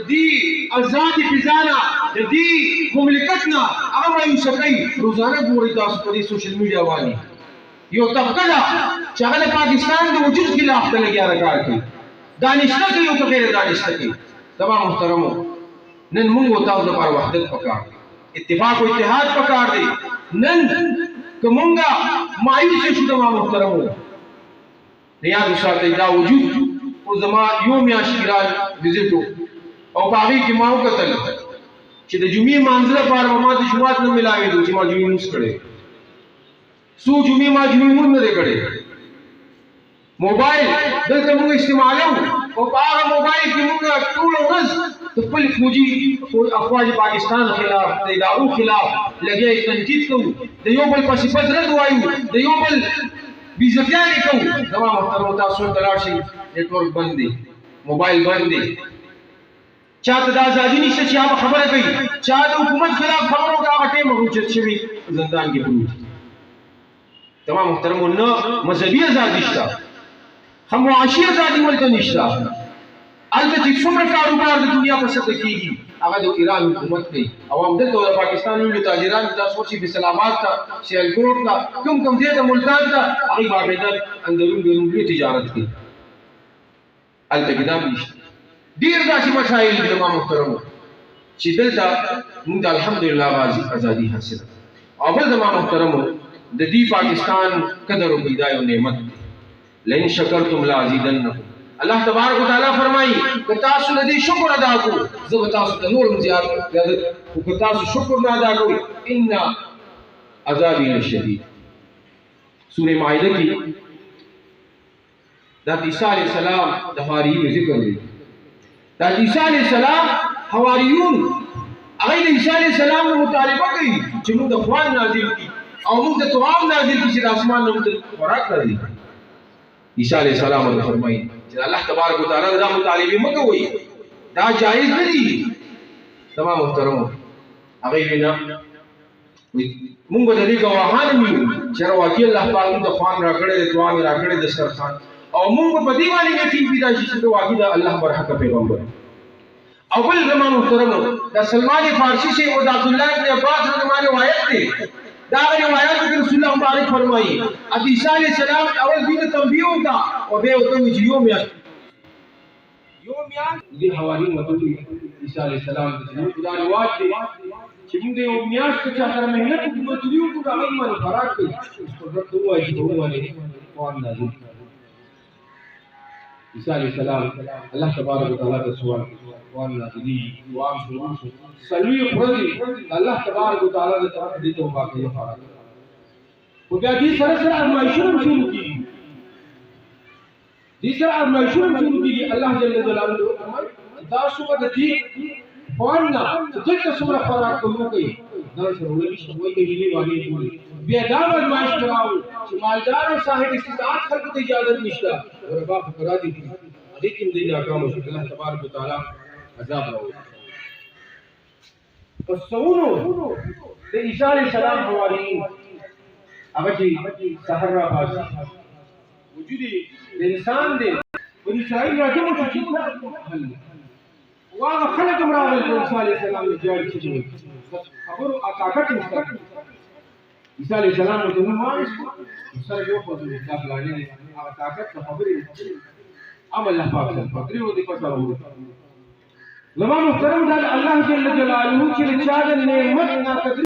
دي آزاد فضانا دي مملکتنا هغه مایوسه کوي. روزانه ګورئ تاسو په دې سوشل میډیا باندې یو طبقه ده چې هغه د پاکستان د وجود خلاف ته لګیا کار کوي، دانشته کوي او که غیر دانشته کوي. تمام محترمو، نن موږ او تاسو لپاره وحدت پکار دی، اتفاق او اتحاد پکار دی. نن که موږ مایوسه شو تمام محترمو، یاد وساتئ دا وجود او زما یو میاشت کې را وزټ او په هغې کې ما وکتل چې د جمعې مانځه لپاره به ما د جومات نه ملاوېدو چې ما جمعې لمونځ کړی، څو جمعې ما جمعې لمونځ نه دی کړی. موبایل دلته موږ استعمالوو او په هغه موبایل کې موږ ټوله ورځ د خپل فوجي افواج پاکستان خلاف د ادارو خلاف لګیا تنقید کوو، د یو بل په صفت رد وایو، د یو بل بیزتیانې کوو. زما محترمو تاسو ته لاړ شئ، نیټورک بند دی، موبایل بند دی، چاته د ازادي نشته چې هغه خبره کوي، چا د حکومت خلاف خبره وکړه هغه ټیم اوچت شوي زندان کې پروت. تمام محترمو، نه مذهبي ازادي شته، هم معاشي ازادي ولته نشته. هلته چې څومره کاروبار د دنیا په سطح کېږي هغه د ایران حکومت کوي. او همدلته د پاکستان لویو تاجران تاسو ورشئ فیصل آباد ته، سیالکوټ ته، کوم ځای ته، ملتان ته، هغوی باقاعده اندرون بیرون لوی تجارت کوي. هلته کې دا نشته. ډېر داسې مسایل دي زما محترمو چې دلته موږ ته الحمدلله ازادي حاصله. او بل زما محترمو، د دې پاکستان قدر وکړئ، دا یو نعمت دی. لئن شکرتم لازیدنکم. الله تبارک وتعالی فرمایي که تاسو د دې شکر ادا کړو زه به تاسو ته نور هم زیات خو که تاسو شکر نه ادا کوئ ان عذابي لشدید. سورې مائده کې د عیسی علیه السلام د حواریینو ذکر دی. د عیسی علیه السلام حواریون هغوی د عیسی علیه السلام نه مطالبه کوي چې موږ د خوان نازل کړي او موږ د طعام نازل کړي چې د اسمان نه موږ ته خوراک راځي. عیسی علیه السلام ورته فرمایي چې الله تبارک وتعالی دا مطالبې مه کوئ، دا جایز نه دي. تمام محترمو، هغوی وینا موږ به د دې ګواهان یو چې واقعي الله پاک موږ ته خوان راکړی دی، دعا مې راکړی دسترخوان، او موږ به په دې باندې یقین پیدا شي چې واقعي د الله برحقه پیغمبر. او بل زما محترمو، د سلمان فارسي سے او د عبدالله ابن عباس رضی روایت دی. دا روایت کې رسول الله مبارک فرمایي عیسی علیه السلام اول دې تنبیه وکړه او بیا ورته ویل چې یو میاشت دې حواریین ورته عیسی علیه السلام د دا رواج دی چې موږ یو میاشت چې سره مهنت وکړو د یو کو هغه باندې خوراک کوي. حضرت وایي چې په باندې قرآن نازل عیسی علیه السلام الله تبارک وتعالی ته سوال قرآن نازلي دعا شروع شو سلوي خوري الله تبارک وتعالی د طرف دې توبه کوي خوراک او بیا دې سره ارمایشونه شروع کیږي. دې سره ارمایشونه شروع کیږي. الله جل جلاله فرمایي تاسو به دې قرآن نه دغه څومره خوراک کوي دا سره ولې شوی دی ویلي والی بیا دا ارمایش کراو چې مالدار او صاحب استطاعت خلق ته اجازه نشته وربا فقرا دي لیکن دې ناکام شو. الله تبارک وتعالی عذاب راوړي. پس څونو د عیسی علیه السلام حواریین هغه چې سحر را باسي وجود د انسان دی بني اسرائیل راځي چې واغه خلک هم راغلي د عیسی علیه السلام نه جوړ شي خبرو طاقت نشته. عیسی علیه السلام نو دغه مانس سره یو په دې ځای باندې هغه طاقت خبرې عمل الله پاک سره پاتري و دې په سره وو. زما محترم دا الله جل جلاله چې چا د نعمت نه